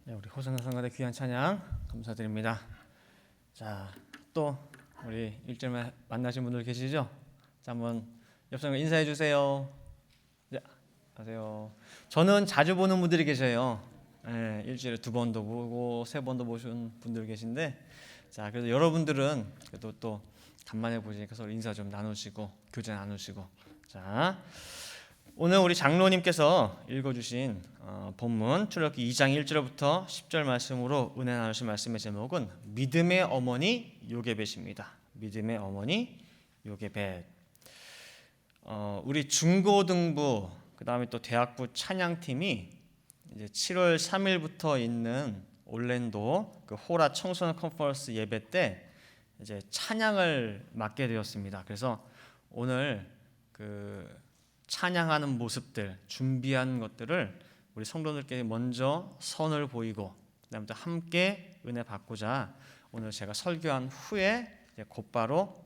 네, 우리 호선나 성가대 귀한 찬양 감사드립니다. 자, 또 우리 일주일만 만나신 분들 계시죠? 자, 한번 옆 사람 인사해 주세요. 네, 안녕하세요. 저는 자주 보는 분들이 계셔요. 네, 일주일에 2번도 보고 3번도 보신 분들 계신데, 자, 그래서 여러분들은 그래도 또 간만에 보시니까 서로 인사 좀 나누시고 교제 나누시고. 자, 오늘 우리 장로님께서 읽어주신 본문 출애굽기 2장 1절부터 10절 말씀으로 은혜 나누신 말씀의 제목은 믿음의 어머니 요게벳입니다. 믿음의 어머니 요게벳. 우리 중고등부 그 다음에 또 대학부 찬양팀이 이제 7월 3일부터 있는 올랜도 그 호라 청소년 컨퍼런스 예배 때 이제 찬양을 맡게 되었습니다. 그래서 오늘 그 찬양하는 모습들, 준비한 것들을 우리 성도들께 먼저 선을 보이고 그다음에 또 함께 은혜 받고자 오늘 제가 설교한 후에 이제 곧바로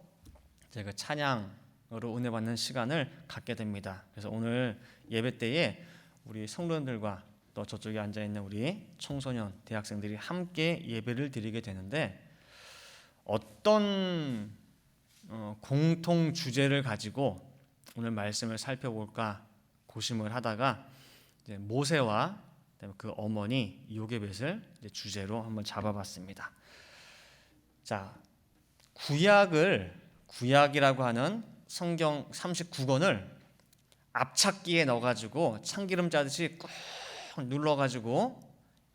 제가 찬양으로 은혜 받는 시간을 갖게 됩니다. 그래서 오늘 예배 때에 우리 성도들과 또 저쪽에 앉아 있는 우리 청소년, 대학생들이 함께 예배를 드리게 되는데 어떤 공통 주제를 가지고 오늘 말씀을 살펴볼까 고심을 하다가 이제 모세와 그 어머니 요게벳을 주제로 한번 잡아봤습니다. 자, 구약이라고 하는 성경 39권을 압착기에 넣어가지고 참기름 짜듯이 꾹 눌러가지고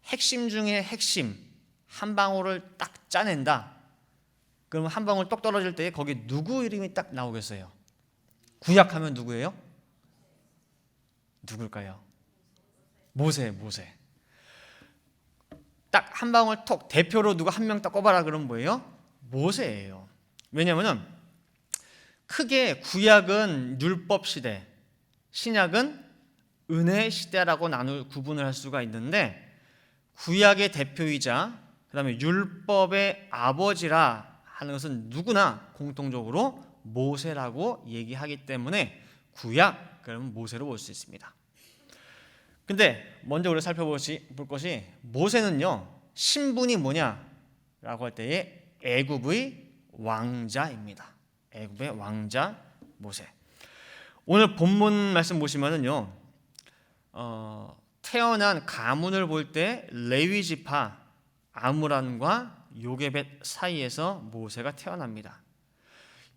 핵심 중에 핵심 한 방울을 딱 짜낸다. 그러면 한 방울 똑 떨어질 때 거기 누구 이름이 딱 나오겠어요? 구약하면 누구예요? 누굴까요? 모세. 딱 한 방울 톡 대표로 누구 한 명 딱 꼽아라 그러면 뭐예요? 모세예요. 왜냐하면 크게 구약은 율법 시대, 신약은 은혜 시대라고 구분을 할 수가 있는데 구약의 대표이자 그다음에 율법의 아버지라 하는 것은 누구나 공통적으로 모세라고 얘기하기 때문에 구약 그러면 모세로 볼 수 있습니다. 근데 먼저 우리가 살펴볼 것이 모세는요 신분이 뭐냐라고 할 때에 애굽의 왕자입니다. 애굽의 왕자 모세. 오늘 본문 말씀 보시면은요 태어난 가문을 볼 때 레위 지파 아므람과 요게벳 사이에서 모세가 태어납니다.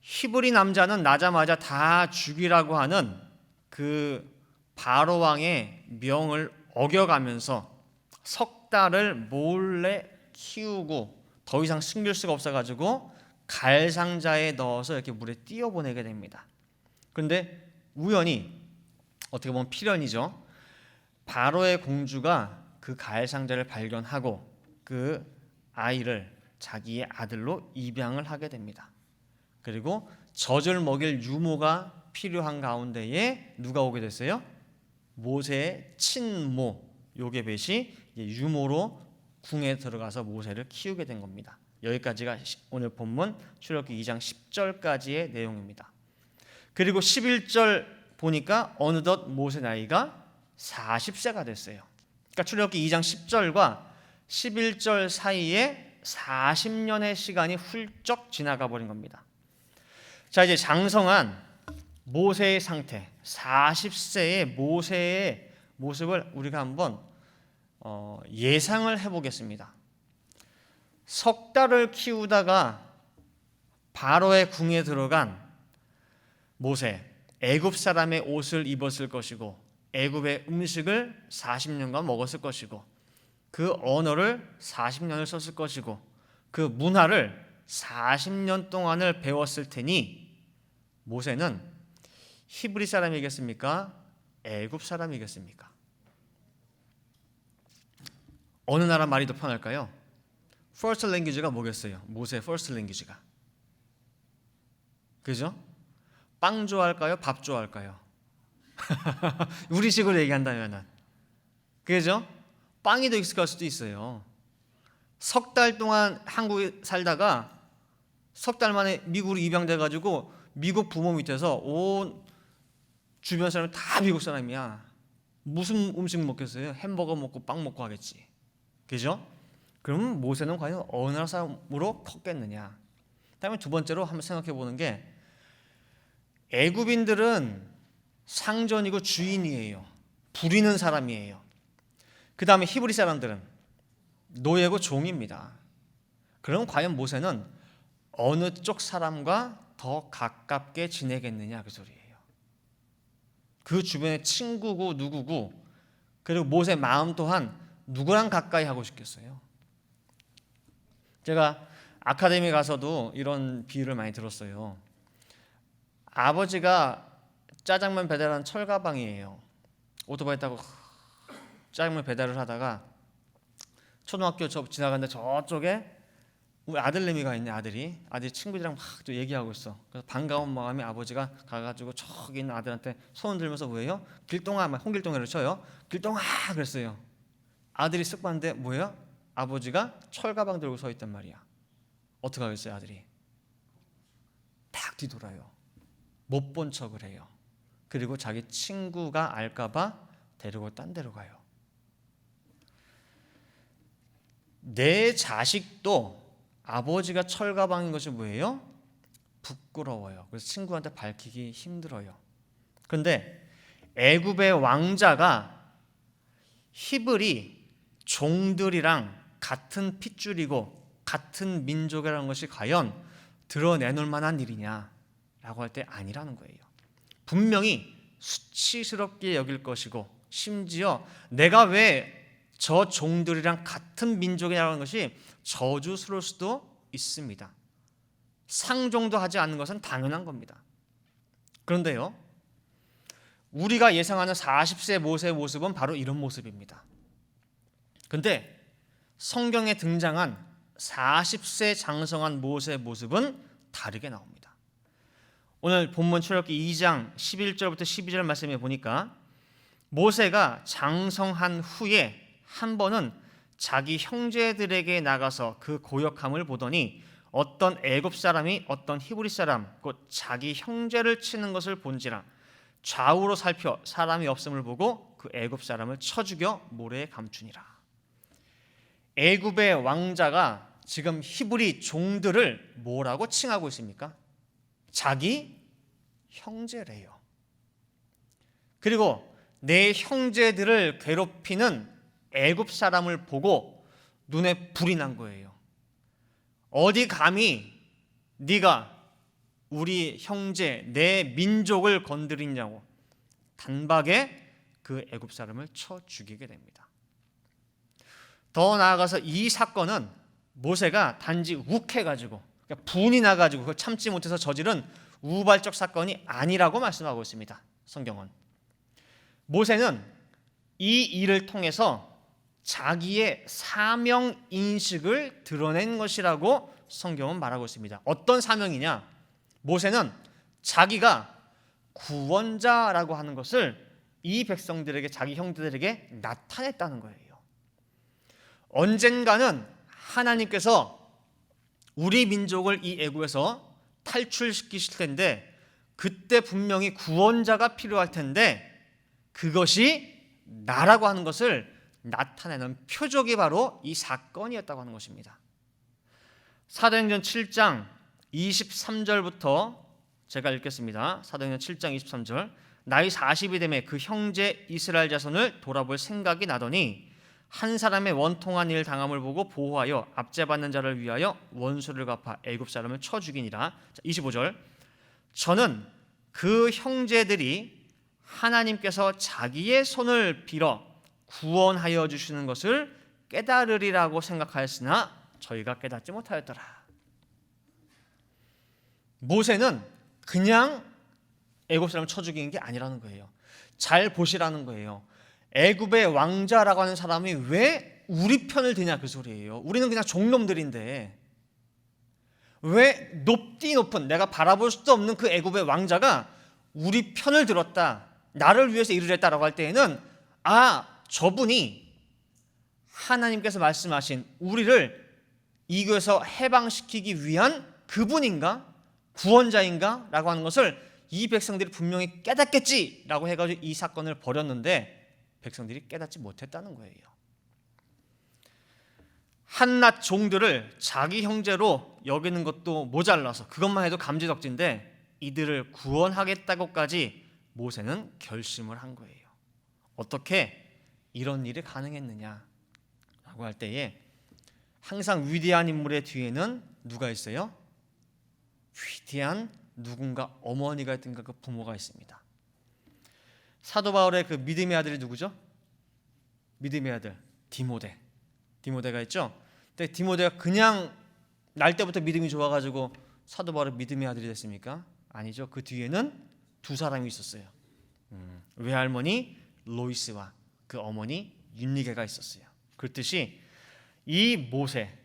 히브리 남자는 나자마자 다 죽이라고 하는 그 바로 왕의 명을 어겨가면서 석 달을 몰래 키우고 더 이상 숨길 수가 없어가지고 갈상자에 넣어서 이렇게 물에 띄어보내게 됩니다. 그런데 우연히 어떻게 보면 필연이죠. 바로의 공주가 그 갈상자를 발견하고 그 아이를 자기의 아들로 입양을 하게 됩니다. 그리고 젖을 먹일 유모가 필요한 가운데에 누가 오게 됐어요? 모세의 친모 요게벳이 유모로 궁에 들어가서 모세를 키우게 된 겁니다. 여기까지가 오늘 본문 출애굽기 2장 10절까지의 내용입니다. 그리고 11절 보니까 어느덧 모세 나이가 40세가 됐어요. 그러니까 출애굽기 2장 10절과 11절 사이에 40년의 시간이 훌쩍 지나가 버린 겁니다. 자, 이제 장성한 모세의 상태, 40세의 모세의 모습을 우리가 한번 예상을 해보겠습니다. 석 달을 키우다가 바로의 궁에 들어간 모세, 애굽 사람의 옷을 입었을 것이고 애굽의 음식을 40년간 먹었을 것이고 그 언어를 40년을 썼을 것이고 그 문화를 40년 동안을 배웠을 테니 모세는 히브리 사람이겠습니까? 애굽 사람이겠습니까? 어느 나라 말이 더 편할까요? First language가 뭐겠어요? 모세의 first language가. 그죠? 빵 좋아할까요? 밥 좋아할까요? 우리식으로 얘기한다면은. 그죠? 빵이 더 익숙할 수도 있어요. 석 달 동안 한국에 살다가 석 달 만에 미국으로 입양돼가지고 미국 부모 밑에서 온 주변 사람 다 미국 사람이야. 무슨 음식 먹겠어요? 햄버거 먹고 빵 먹고 하겠지. 그죠? 그럼 모세는 과연 어느 나라 사람으로 컸겠느냐? 그다음에 두 번째로 한번 생각해 보는 게 애굽인들은 상전이고 주인이에요. 부리는 사람이에요. 그 다음에 히브리 사람들은 노예고 종입니다. 그럼 과연 모세는 어느 쪽 사람과 더 가깝게 지내겠느냐 그 소리예요. 그 주변에 친구고 누구고 그리고 모세 마음 또한 누구랑 가까이 하고 싶겠어요? 제가 아카데미 가서도 이런 비유를 많이 들었어요. 아버지가 짜장면 배달하는 철가방이에요. 오토바이 타고 짜장면 배달을 하다가 초등학교 지나가는데 저쪽에 우리 아들내미가 있네. 아들이 친구들이랑 막 또 얘기하고 있어. 그래서 반가운 마음에 아버지가 가가지고 저기 있는 아들한테 손을 들면서 뭐예요? 길동아, 홍길동이를 쳐요. 길동아 그랬어요. 아들이 쓱 봤는데 뭐예요? 아버지가 철가방 들고 서 있단 말이야. 어떻게 하겠어요 아들이? 딱 뒤돌아요. 못 본 척을 해요. 그리고 자기 친구가 알까봐 데리고 딴 데로 가요. 내 자식도 아버지가 철가방인 것이 뭐예요? 부끄러워요. 그래서 친구한테 밝히기 힘들어요. 그런데 애굽의 왕자가 히브리 종들이랑 같은 핏줄이고 같은 민족이라는 것이 과연 드러내놓을 만한 일이냐라고 할 때 아니라는 거예요. 분명히 수치스럽게 여길 것이고 심지어 내가 왜 저 종들이랑 같은 민족이라는 것이 저주스러울 수도 있습니다. 상종도 하지 않는 것은 당연한 겁니다. 그런데요, 우리가 예상하는 40세 모세의 모습은 바로 이런 모습입니다. 그런데 성경에 등장한 40세 장성한 모세의 모습은 다르게 나옵니다. 오늘 본문 출애굽기 2장 11절부터 12절 말씀에 보니까 모세가 장성한 후에 한 번은 자기 형제들에게 나가서 그 고역함을 보더니 어떤 애굽 사람이 어떤 히브리 사람 곧 자기 형제를 치는 것을 본지라 좌우로 살펴 사람이 없음을 보고 그 애굽 사람을 쳐 죽여 모래에 감추니라. 애굽의 왕자가 지금 히브리 종들을 뭐라고 칭하고 있습니까? 자기 형제래요. 그리고 내 형제들을 괴롭히는 애굽 사람을 보고 눈에 불이 난 거예요. 어디 감히 네가 우리 형제 내 민족을 건드리냐고 단박에 그 애굽 사람을 쳐 죽이게 됩니다. 더 나아가서 이 사건은 모세가 단지 욱해가지고 그러니까 분이 나가지고 그걸 참지 못해서 저지른 우발적 사건이 아니라고 말씀하고 있습니다. 성경은 모세는 이 일을 통해서 자기의 사명 인식을 드러낸 것이라고 성경은 말하고 있습니다. 어떤 사명이냐? 모세는 자기가 구원자라고 하는 것을 이 백성들에게 자기 형제들에게 나타냈다는 거예요. 언젠가는 하나님께서 우리 민족을 이 애굽에서 탈출시키실 텐데 그때 분명히 구원자가 필요할 텐데 그것이 나라고 하는 것을 나타내는 표적이 바로 이 사건이었다고 하는 것입니다. 사도행전 7장 23절부터 제가 읽겠습니다. 사도행전 7장 23절 나이 40이 되매 그 형제 이스라엘 자손을 돌아볼 생각이 나더니 한 사람의 원통한 일 당함을 보고 보호하여 압제받는 자를 위하여 원수를 갚아 애굽 사람을 쳐 죽이니라. 25절 저는 그 형제들이 하나님께서 자기의 손을 빌어 구원하여 주시는 것을 깨달으리라고 생각하였으나 저희가 깨닫지 못하였더라. 모세는 그냥 애굽 사람을 쳐 죽이는 게 아니라는 거예요. 잘 보시라는 거예요. 애굽의 왕자라고 하는 사람이 왜 우리 편을 드냐 그 소리예요. 우리는 그냥 종놈들인데 왜 높디 높은 내가 바라볼 수도 없는 그 애굽의 왕자가 우리 편을 들었다. 나를 위해서 일을 했다라고 할 때에는 저분이 하나님께서 말씀하신 우리를 이교에서 해방시키기 위한 그분인가? 구원자인가? 라고 하는 것을 이 백성들이 분명히 깨닫겠지라고 해가지고 이 사건을 벌였는데 백성들이 깨닫지 못했다는 거예요. 한낱 종들을 자기 형제로 여기는 것도 모자라서 그것만 해도 감지덕지인데 이들을 구원하겠다고까지 모세는 결심을 한 거예요. 어떻게 이런 일이 가능했느냐라고 할 때에 항상 위대한 인물의 뒤에는 누가 있어요? 위대한 누군가 어머니가 있든가 그 부모가 있습니다. 사도 바울의 그 믿음의 아들이 누구죠? 믿음의 아들 디모데가 있죠. 근데 디모데가 그냥 날 때부터 믿음이 좋아가지고 사도 바울의 믿음의 아들이 됐습니까? 아니죠. 그 뒤에는 두 사람이 있었어요. 외할머니 로이스와 그 어머니 윤리게가 있었어요. 그렇듯이 이 모세의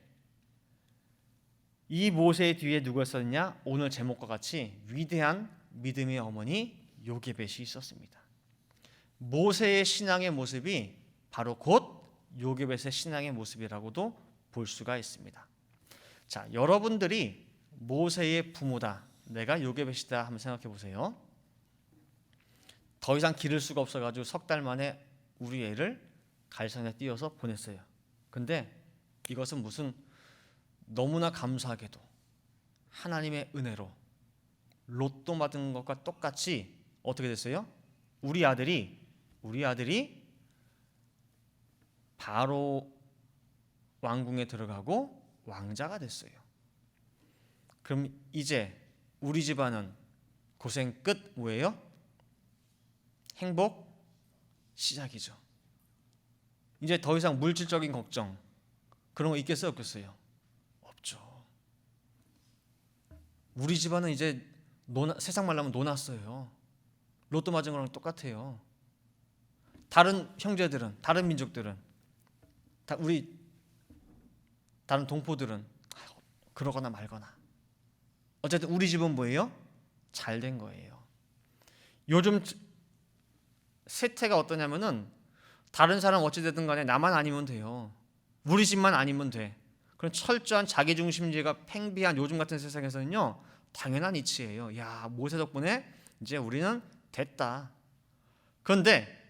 뒤에 누가 있었느냐? 오늘 제목과 같이 위대한 믿음의 어머니 요게벳이 있었습니다. 모세의 신앙의 모습이 바로 곧 요게벳의 신앙의 모습이라고도 볼 수가 있습니다. 자, 여러분들이 모세의 부모다, 내가 요게벳이다 한번 생각해 보세요. 더 이상 기를 수가 없어가지고 석 달 만에 우리 애를 갈산에 띄워서 보냈어요. 근데 이것은 무슨 너무나 감사하게도 하나님의 은혜로 로또 받은 것과 똑같이 어떻게 됐어요? 우리 아들이 바로 왕궁에 들어가고 왕자가 됐어요. 그럼 이제 우리 집안은 고생 끝 뭐예요? 행복 시작이죠. 이제 더 이상 물질적인 걱정 그런 거 있겠어요, 없겠어요? 없죠. 우리 집안은 이제 세상 말로 하면 논았어요. 로또 맞은 거랑 똑같아요. 다른 형제들은, 다른 민족들은, 우리 다른 동포들은 그러거나 말거나 어쨌든 우리 집은 뭐예요? 잘 된 거예요. 요즘 세태가 어떠냐면은 다른 사람 어찌되든 간에 나만 아니면 돼요. 우리 집만 아니면 돼. 그런 철저한 자기중심주의가 팽배한 요즘 같은 세상에서는요, 당연한 이치예요. 야, 모세 덕분에 이제 우리는 됐다. 그런데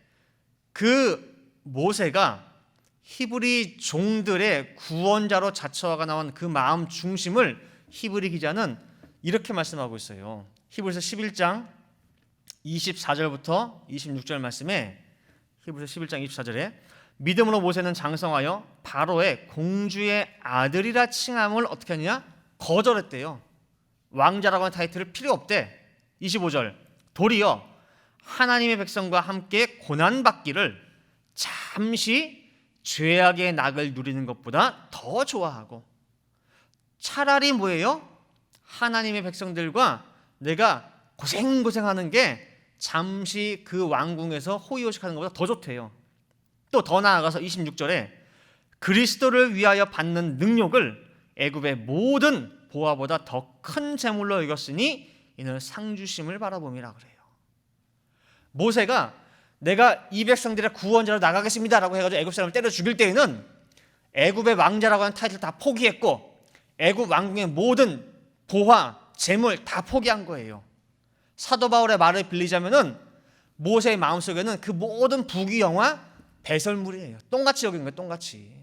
그 모세가 히브리 종들의 구원자로 자처화가 나온 그 마음 중심을 히브리 기자는 이렇게 말씀하고 있어요. 히브리서 11장 24절부터 26절 말씀에, 히브리서 11장 24절에 믿음으로 모세는 장성하여 바로의 공주의 아들이라 칭함을 어떻게 하느냐? 거절했대요. 왕자라고 하는 타이틀을 필요 없대. 25절 도리어 하나님의 백성과 함께 고난받기를 잠시 죄악의 낙을 누리는 것보다 더 좋아하고, 차라리 뭐예요? 하나님의 백성들과 내가 고생하는 게 잠시 그 왕궁에서 호의호식하는 것보다 더 좋대요. 또 더 나아가서 26절에 그리스도를 위하여 받는 능력을 애굽의 모든 보화보다 더 큰 재물로 여겼으니 이는 상주심을 바라봄이라 그래요. 모세가 내가 이 백성들의 구원자로 나가겠습니다라고 해가지고 애굽 사람을 때려 죽일 때에는 애굽의 왕자라고 하는 타이틀 다 포기했고 애굽 왕궁의 모든 보화, 재물 다 포기한 거예요. 사도 바울의 말을 빌리자면은 모세의 마음속에는 그 모든 부귀영화 배설물이에요. 똥같이 여기는 거예요. 똥같이.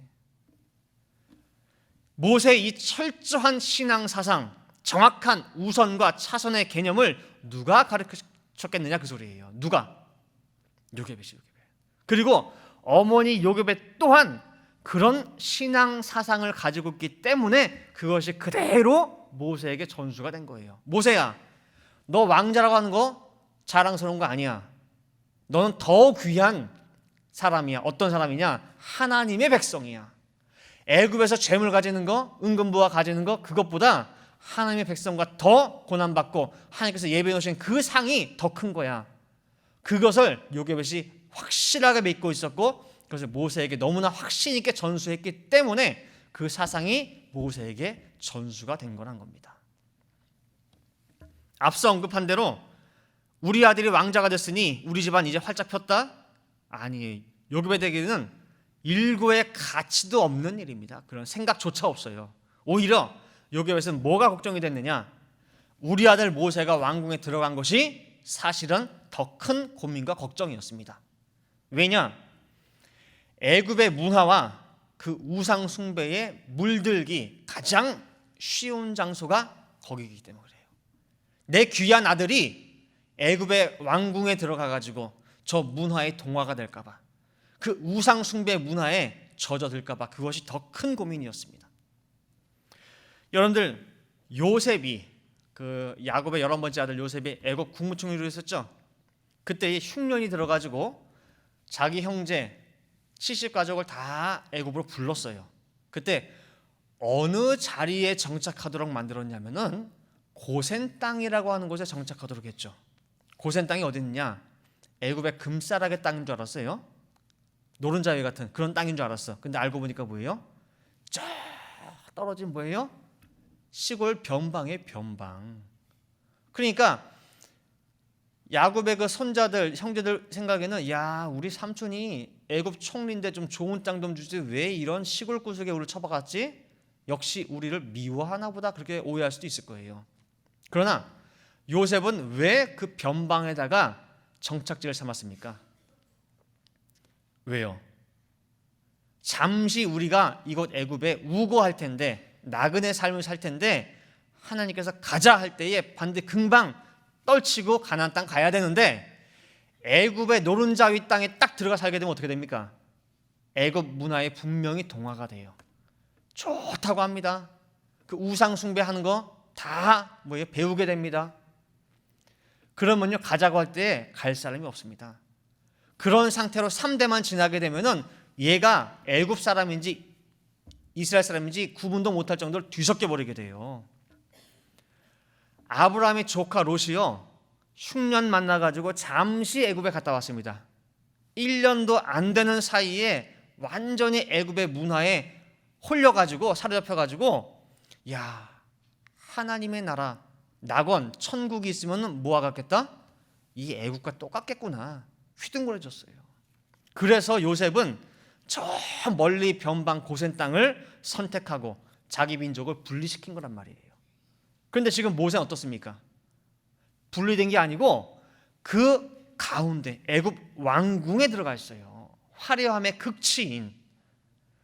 모세의 이 철저한 신앙 사상, 정확한 우선과 차선의 개념을 누가 가르쳤겠느냐 그 소리예요. 누가? 요게벳이. 그리고 어머니 요게벳 또한 그런 신앙 사상을 가지고 있기 때문에 그것이 그대로 모세에게 전수가 된 거예요. 모세야, 너 왕자라고 하는 거 자랑스러운 거 아니야. 너는 더 귀한 사람이야. 어떤 사람이냐? 하나님의 백성이야. 애굽에서 재물 가지는 거, 은근보화 가지는 거, 그것보다 하나님의 백성과 더 고난받고 하나님께서 예배해 놓으신 그 상이 더 큰 거야. 그것을 요게벳이 확실하게 믿고 있었고 그것을 모세에게 너무나 확신 있게 전수했기 때문에 그 사상이 모세에게 전수가 된 거란 겁니다. 앞서 언급한 대로 우리 아들이 왕자가 됐으니 우리 집안 이제 활짝 폈다? 아니, 요게벳에게는 일고의 가치도 없는 일입니다. 그런 생각조차 없어요. 오히려 요게벳은 뭐가 걱정이 됐느냐? 우리 아들 모세가 왕궁에 들어간 것이 사실은 더 큰 고민과 걱정이었습니다. 왜냐? 애굽의 문화와 그 우상 숭배에 물들기 가장 쉬운 장소가 거기이기 때문에 그래요. 내 귀한 아들이 애굽의 왕궁에 들어가 가지고 저 문화의 동화가 될까 봐, 그 우상 숭배 문화에 젖어들까 봐 그것이 더 큰 고민이었습니다. 여러분들, 요셉이 그 야곱의 11번째 아들 요셉이 애굽 국무총리로 있었죠. 그때 흉년이 들어가지고 자기 형제 70가족을 다 애굽으로 불렀어요. 그때 어느 자리에 정착하도록 만들었냐면은 고센 땅이라고 하는 곳에 정착하도록 했죠. 고센 땅이 어디 있느냐? 애굽의 금싸라기 땅인 줄 알았어요. 노른자위 같은 그런 땅인 줄 알았어. 근데 알고 보니까 뭐예요? 쫙 떨어진 뭐예요? 시골 변방의 변방. 그러니까 야곱의 그 손자들, 형제들 생각에는 야, 우리 삼촌이 애굽 총리인데 좀 좋은 땅 좀 주지 왜 이런 시골 구석에 우리를 처박았지? 역시 우리를 미워하나 보다, 그렇게 오해할 수도 있을 거예요. 그러나 요셉은 왜 그 변방에다가 정착지를 삼았습니까? 왜요? 잠시 우리가 이곳 애굽에 우거할 텐데, 나그네 삶을 살 텐데 하나님께서 가자 할 때에 반드시 금방 떨치고 가나안 땅 가야 되는데, 애굽의 노른자위 땅에 딱 들어가 살게 되면 어떻게 됩니까? 애굽 문화에 분명히 동화가 돼요. 좋다고 합니다. 그 우상 숭배하는 거 다 뭐예요? 배우게 됩니다. 그러면요, 가자고 할 때 갈 사람이 없습니다. 그런 상태로 3대만 지나게 되면은 얘가 애굽 사람인지 이스라엘 사람인지 구분도 못할 정도로 뒤섞여 버리게 돼요. 아브라함의 조카 롯이요, 흉년 만나가지고 잠시 애굽에 갔다 왔습니다. 1년도 안 되는 사이에 완전히 애굽의 문화에 홀려가지고 사로잡혀가지고, 야, 하나님의 나라 낙원 천국이 있으면 뭐와 같겠다? 이 애국과 똑같겠구나. 휘둥그레졌어요. 그래서 요셉은 저 멀리 변방 고센 땅을 선택하고 자기 민족을 분리시킨 거란 말이에요. 그런데 지금 모세는 어떻습니까? 분리된 게 아니고 그 가운데 애굽 왕궁에 들어가 있어요. 화려함의 극치인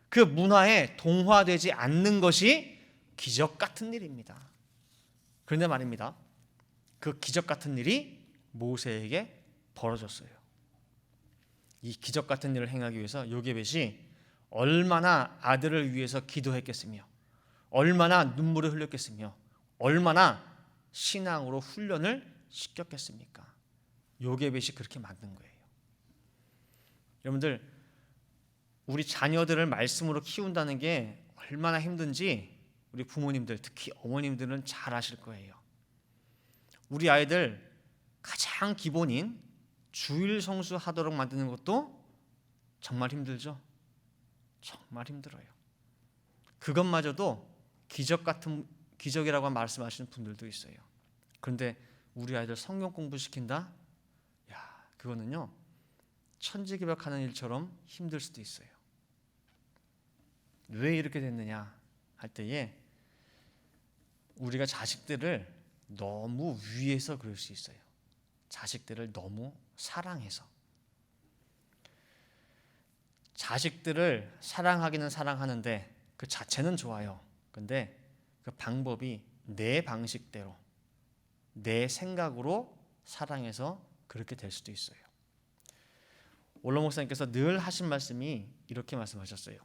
그 문화에 동화되지 않는 것이 기적 같은 일입니다. 그런데 말입니다, 그 기적 같은 일이 모세에게 벌어졌어요. 이 기적 같은 일을 행하기 위해서 요게벳이 얼마나 아들을 위해서 기도했겠으며, 얼마나 눈물을 흘렸겠으며, 얼마나 신앙으로 훈련을 시켰겠습니까? 요게벳이 그렇게 만든 거예요. 여러분들, 우리 자녀들을 말씀으로 키운다는 게 얼마나 힘든지 우리 부모님들, 특히 어머님들은 잘 아실 거예요. 우리 아이들 가장 기본인 주일 성수하도록 만드는 것도 정말 힘들죠. 정말 힘들어요. 그것마저도 기적이라고 말씀하시는 분들도 있어요. 그런데 우리 아이들 성경 공부시킨다? 야, 그거는요, 천지개벽하는 일처럼 힘들 수도 있어요. 왜 이렇게 됐느냐 할 때에 우리가 자식들을 너무 위해서 그럴 수 있어요. 자식들을 너무 사랑해서. 자식들을 사랑하기는 사랑하는데 그 자체는 좋아요. 근데 그 방법이 내 방식대로, 내 생각으로 사랑해서 그렇게 될 수도 있어요. 올로 목사님께서 늘 하신 말씀이 이렇게 말씀하셨어요.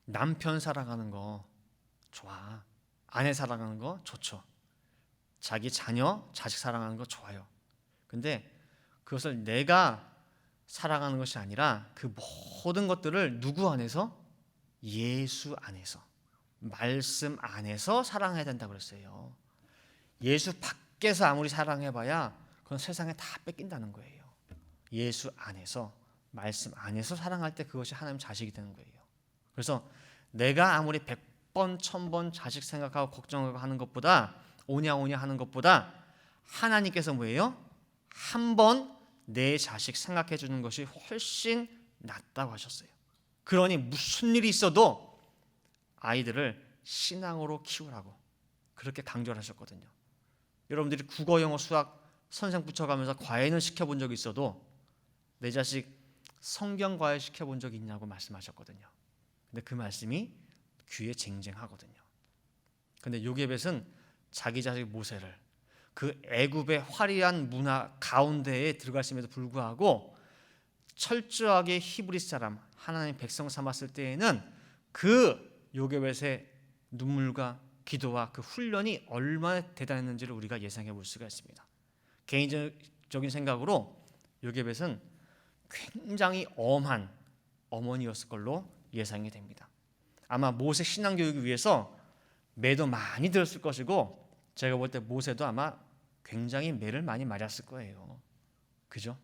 남편 사랑하는 거 좋아. 아내 사랑하는 거 좋죠. 자기 자녀, 자식 사랑하는 거 좋아요. 근데 그것을 내가 사랑하는 것이 아니라 그 모든 것들을 누구 안에서? 예수 안에서, 말씀 안에서 사랑해야 된다고 그랬어요. 예수 밖에서 아무리 사랑해봐야 그건 세상에 다 뺏긴다는 거예요. 예수 안에서, 말씀 안에서 사랑할 때 그것이 하나님 자식이 되는 거예요. 그래서 내가 아무리 100번 1000번 자식 생각하고 걱정하고 하는 것보다, 오냐 하는 것보다 하나님께서 뭐예요? 한 번 내 자식 생각해 주는 것이 훨씬 낫다고 하셨어요. 그러니 무슨 일이 있어도 아이들을 신앙으로 키우라고 그렇게 강조를 하셨거든요. 여러분들이 국어, 영어, 수학 선생 붙여가면서 과외는 시켜본 적이 있어도 내 자식 성경 과외 시켜본 적이 있냐고 말씀하셨거든요. 근데 그 말씀이 귀에 쟁쟁하거든요. 근데 요게벳은 자기 자식 모세를 그 애굽의 화려한 문화 가운데에 들어갔음에도 불구하고 철저하게 히브리 사람 하나님 백성 삼았을 때에는 그 요게벳의 눈물과 기도와 그 훈련이 얼마나 대단했는지를 우리가 예상해 볼 수가 있습니다. 개인적인 생각으로 요게벳은 굉장히 엄한 어머니였을 걸로 예상이 됩니다. 아마 모세 신앙 교육을 위해서 매도 많이 들었을 것이고, 제가 볼 때 모세도 아마 굉장히 매를 많이 맞았을 거예요. 그죠?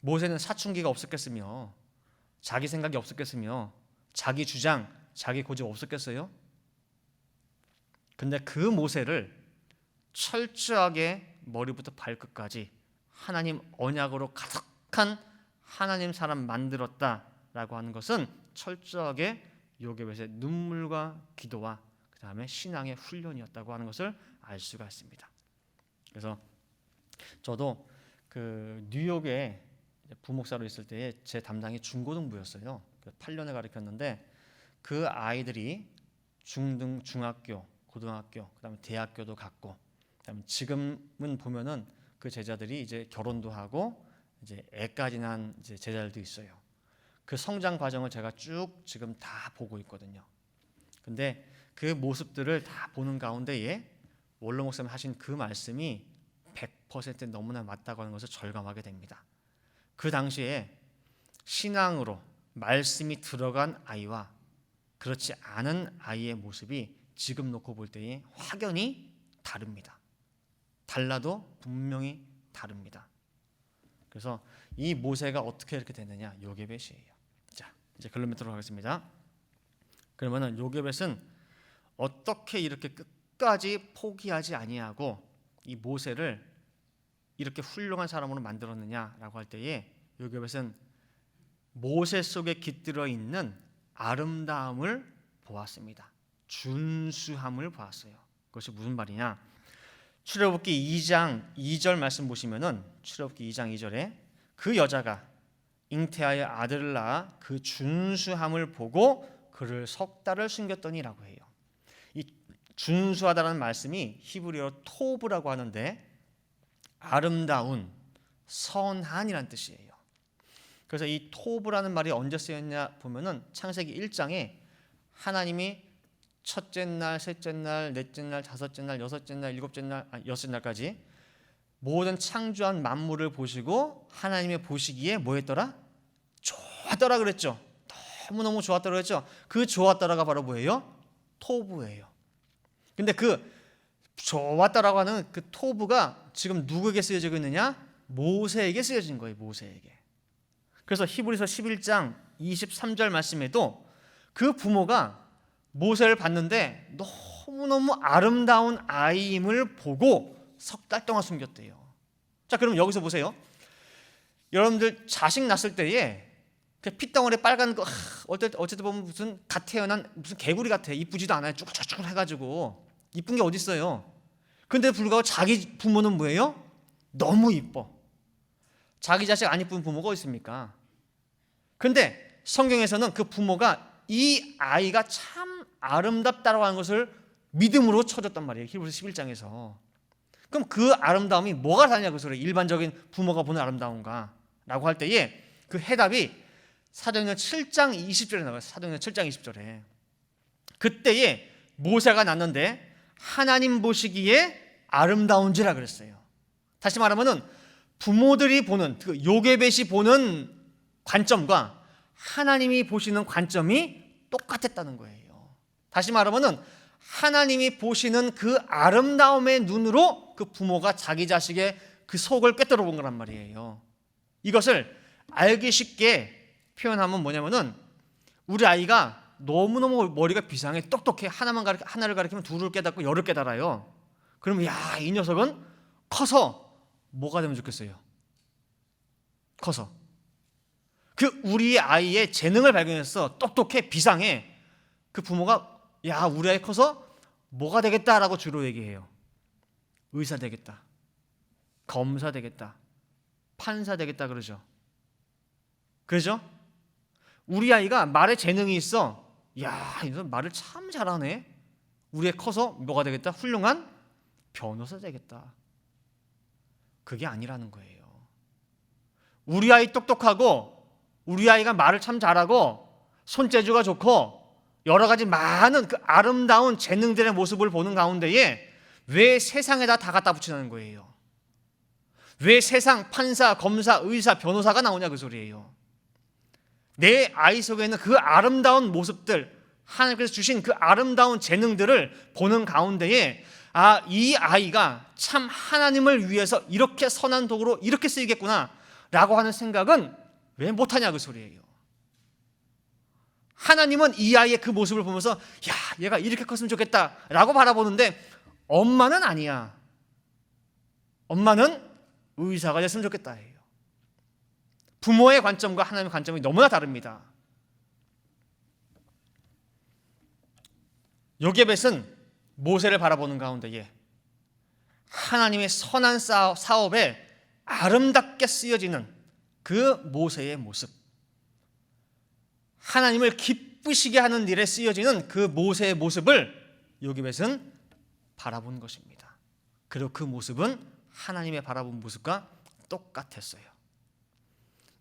모세는 사춘기가 없었겠으며, 자기 생각이 없었겠으며, 자기 주장, 자기 고집 없었겠어요? 근데 그 모세를 철저하게 머리부터 발끝까지 하나님 언약으로 가득한 하나님 사람 만들었다라고 하는 것은 철저하게 요게벳의 눈물과 기도와 그 다음에 신앙의 훈련이었다고 하는 것을 알 수가 있습니다. 그래서 저도 그 뉴욕에 부목사로 있을 때에 제 담당이 중고등부였어요. 8년을 가르쳤는데 그 아이들이 중등, 중학교, 고등학교, 그다음에 대학교도 갔고, 그다음에 지금은 보면은 그 제자들이 이제 결혼도 하고 이제 애까지 낳은 이제 제자들도 있어요. 그 성장 과정을 제가 쭉 지금 다 보고 있거든요. 근데 그 모습들을 다 보는 가운데에 원로 목사님 하신 그 말씀이 100% 너무나 맞다고 하는 것을 절감하게 됩니다. 그 당시에 신앙으로 말씀이 들어간 아이와 그렇지 않은 아이의 모습이 지금 놓고 볼 때에 확연히 다릅니다. 달라도 분명히 다릅니다. 그래서 이 모세가 어떻게 이렇게 됐느냐? 요게벳이에요. 자, 이제 결론부터 하겠습니다. 그러면은 요게벳은 어떻게 이렇게 끝까지 포기하지 아니하고 이 모세를 이렇게 훌륭한 사람으로 만들었느냐라고 할 때에 요게벳은 모세 속에 깃들어 있는 아름다움을 보았습니다. 준수함을 보았어요. 그것이 무슨 말이냐? 출애굽기 2장 2절 말씀 보시면은 출애굽기 2장 2절에 그 여자가 잉태하여 아들을 낳아 그 준수함을 보고 그를 석 달을 숨겼더니라고 해요. 이 준수하다라는 말씀이 히브리어로 토브라고 하는데 아름다운, 선한이란 뜻이에요. 그래서 이 토브라는 말이 언제 쓰였냐 보면은 창세기 1장에 하나님이 첫째 날, 셋째 날, 넷째 날, 다섯째 날, 여섯째 날, 일곱째 날, 여섯째 날까지 모든 창조한 만물을 보시고 하나님의 보시기에 뭐 했더라? 좋았더라 그랬죠. 너무너무 좋았더라 그랬죠. 그 좋았더라가 바로 뭐예요? 토브예요. 근데 그 좋았더라고 하는 그 토브가 지금 누구에게 쓰여지고 있느냐? 모세에게 쓰여진 거예요. 모세에게. 그래서 히브리서 11장 23절 말씀에도 그 부모가 모세를 봤는데 너무너무 아름다운 아이임을 보고 석 달 동안 숨겼대요. 자, 그럼 여기서 보세요. 여러분들 자식 낳았을 때에 그 핏덩어리 빨간 거 어쨌든 보면 무슨 갓 태어난 무슨 개구리 같아. 이쁘지도 않아요. 쭈글쭈글 해가지고 이쁜 게 어디 있어요. 근데 불구하고 자기 부모는 뭐예요? 너무 이뻐. 자기 자식 안 이쁜 부모가 어디 있습니까? 근데 성경에서는 그 부모가 이 아이가 참 아름답다라고 하는 것을 믿음으로 쳐줬단 말이에요. 히브리서 11장에서. 그럼 그 아름다움이 뭐가 다냐고 그래요. 일반적인 부모가 보는 아름다움과 라고 할 때에 그 해답이 사도행전 7장 20절에 나와요. 사도행전 7장 20절에. 그때에 모세가 낳는데 하나님 보시기에 아름다운지라 그랬어요. 다시 말하면은 부모들이 보는 그 요게벳이 보는 관점과 하나님이 보시는 관점이 똑같았다는 거예요. 다시 말하면은 하나님이 보시는 그 아름다움의 눈으로 그 부모가 자기 자식의 그 속을 꿰뚫어 본 거란 말이에요. 이것을 알기 쉽게 표현하면 뭐냐면은 우리 아이가 너무너무 머리가 비상해 똑똑해 하나를 가르치면 둘을 깨닫고 열을 깨달아요. 그러면 야, 이 녀석은 커서 뭐가 되면 좋겠어요? 커서 그 우리 아이의 재능을 발견해서 똑똑해 비상해 그 부모가 야, 우리 아이 커서 뭐가 되겠다라고 주로 얘기해요. 의사 되겠다, 검사 되겠다, 판사 되겠다 그러죠. 그러죠? 우리 아이가 말에 재능이 있어. 야, 이 사람 말을 참 잘하네. 우리 애 커서 뭐가 되겠다? 훌륭한 변호사 되겠다. 그게 아니라는 거예요. 우리 아이 똑똑하고 우리 아이가 말을 참 잘하고 손재주가 좋고 여러 가지 많은 그 아름다운 재능들의 모습을 보는 가운데에 왜 세상에다 다 갖다 붙이는 거예요? 왜 세상 판사, 검사, 의사, 변호사가 나오냐 그 소리예요. 내 아이 속에 있는 그 아름다운 모습들, 하나님께서 주신 그 아름다운 재능들을 보는 가운데에 이 아이가 참 하나님을 위해서 이렇게 선한 도구로 이렇게 쓰이겠구나 라고 하는 생각은 왜 못하냐 그 소리예요. 하나님은 이 아이의 그 모습을 보면서 야, 얘가 이렇게 컸으면 좋겠다 라고 바라보는데 엄마는 아니야. 엄마는 의사가 됐으면 좋겠다 해요. 부모의 관점과 하나님의 관점이 너무나 다릅니다. 요게벳은 모세를 바라보는 가운데에 하나님의 선한 사업에 아름답게 쓰여지는 그 모세의 모습, 하나님을 기쁘시게 하는 일에 쓰여지는 그 모세의 모습을 요게벳은 바라본 것입니다. 그리고 그 모습은 하나님의 바라본 모습과 똑같았어요.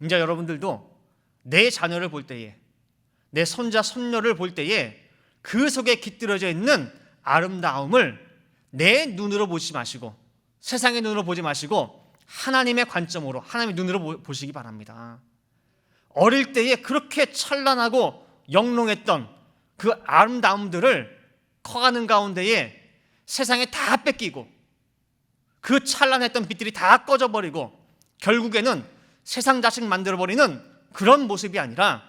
이제 여러분들도 내 자녀를 볼 때에, 내 손자, 손녀를 볼 때에 그 속에 깃들어져 있는 아름다움을 내 눈으로 보지 마시고 세상의 눈으로 보지 마시고 하나님의 관점으로, 하나님의 눈으로 보시기 바랍니다. 어릴 때에 그렇게 찬란하고 영롱했던 그 아름다움들을 커가는 가운데에 세상에 다 뺏기고 그 찬란했던 빛들이 다 꺼져버리고 결국에는 세상 자식 만들어버리는 그런 모습이 아니라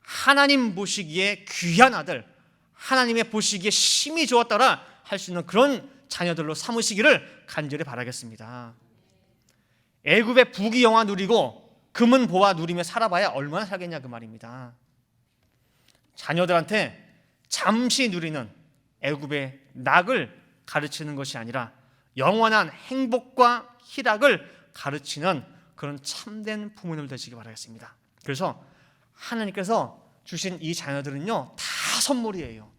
하나님 보시기에 귀한 아들, 하나님의 보시기에 심히 좋았더라 할 수 있는 그런 자녀들로 삼으시기를 간절히 바라겠습니다. 애굽의 부귀영화 누리고 금은 보화 누리며 살아봐야 얼마나 살겠냐 그 말입니다. 자녀들한테 잠시 누리는 애굽의 낙을 가르치는 것이 아니라 영원한 행복과 희락을 가르치는 그런 참된 부모님 되시기 바라겠습니다. 그래서 하나님께서 주신 이 자녀들은요 다 선물이에요.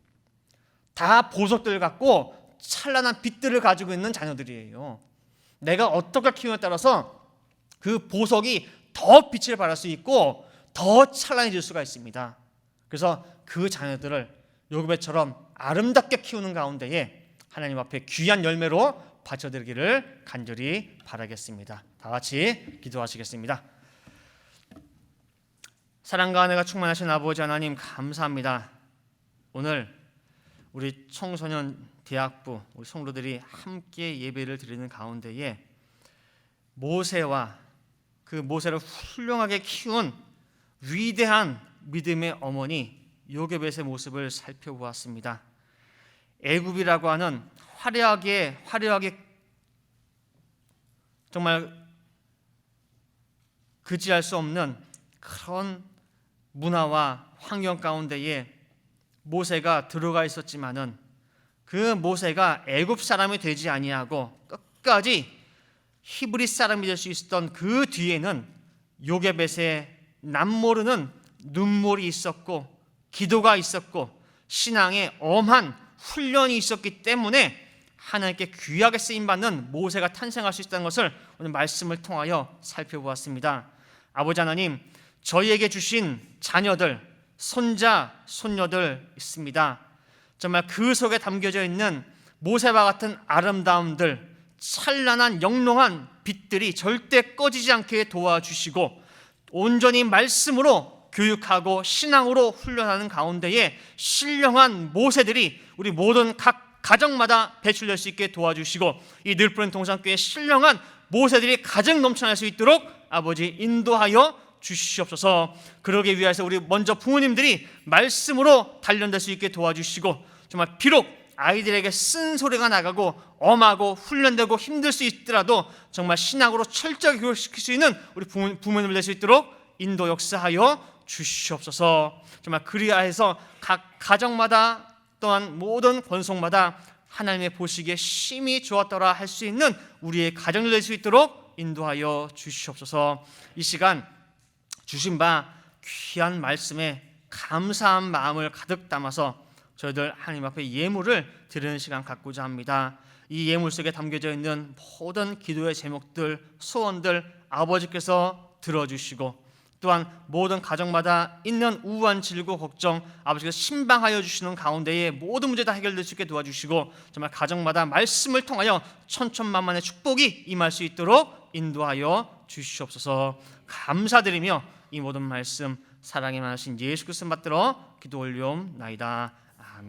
다 보석들 갖고 찬란한 빛들을 가지고 있는 자녀들이에요. 내가 어떻게 키우냐에 따라서 그 보석이 더 빛을 발할 수 있고 더 찬란해질 수가 있습니다. 그래서 그 자녀들을 요괴처럼 아름답게 키우는 가운데에 하나님 앞에 귀한 열매로 바쳐드리기를 간절히 바라겠습니다. 다 같이 기도하시겠습니다. 사랑과 은혜가 충만하신 아버지 하나님 감사합니다. 오늘 우리 청소년 대학부 우리 성도들이 함께 예배를 드리는 가운데에 모세와 그 모세를 훌륭하게 키운 위대한 믿음의 어머니 요게벳의 모습을 살펴보았습니다. 애굽이라고 하는 화려하게 정말 그지할 수 없는 그런 문화와 환경 가운데에 모세가 들어가 있었지만은 그 모세가 애굽 사람이 되지 아니하고 끝까지 히브리 사람이 될 수 있었던 그 뒤에는 요게벳의 남모르는 눈물이 있었고 기도가 있었고 신앙의 엄한 훈련이 있었기 때문에 하나님께 귀하게 쓰임받는 모세가 탄생할 수 있다는 것을 오늘 말씀을 통하여 살펴보았습니다. 아버지 하나님, 저희에게 주신 자녀들, 손자, 손녀들 있습니다. 정말 그 속에 담겨져 있는 모세와 같은 아름다움들, 찬란한 영롱한 빛들이 절대 꺼지지 않게 도와주시고 온전히 말씀으로 교육하고 신앙으로 훈련하는 가운데에 신령한 모세들이 우리 모든 각 가정마다 배출될 수 있게 도와주시고 이 늘푸른 동산교회 신령한 모세들이 가정 넘쳐날 수 있도록 아버지 인도하여 주시옵소서. 그러기 위해서 우리 먼저 부모님들이 말씀으로 단련될 수 있게 도와주시고 정말 비록 아이들에게 쓴소리가 나가고 엄하고 훈련되고 힘들 수 있더라도 정말 신앙으로 철저하게 교육시킬 수 있는 우리 부모님들 될 수 있도록 인도 역사하여 주시옵소서. 정말 그리하여서 각 가정마다 또한 모든 권속마다 하나님의 보시기에 심히 좋았더라 할 수 있는 우리의 가정들 될 수 있도록 인도하여 주시옵소서. 이 시간 주신 바 귀한 말씀에 감사한 마음을 가득 담아서 저희들 하나님 앞에 예물을 드리는 시간 갖고자 합니다. 이 예물 속에 담겨져 있는 모든 기도의 제목들, 소원들 아버지께서 들어주시고, 또한 모든 가정마다 있는 우한 질고 걱정 아버지께서 신방하여 주시는 가운데에 모든 문제 다 해결될 수 있게 도와주시고, 정말 가정마다 말씀을 통하여 천천만만의 축복이 임할 수 있도록 인도하여 주시옵소서. 감사드리며 이 모든 말씀 사랑에 많으신 예수 그리스도 받들어 기도 올려옵나이다.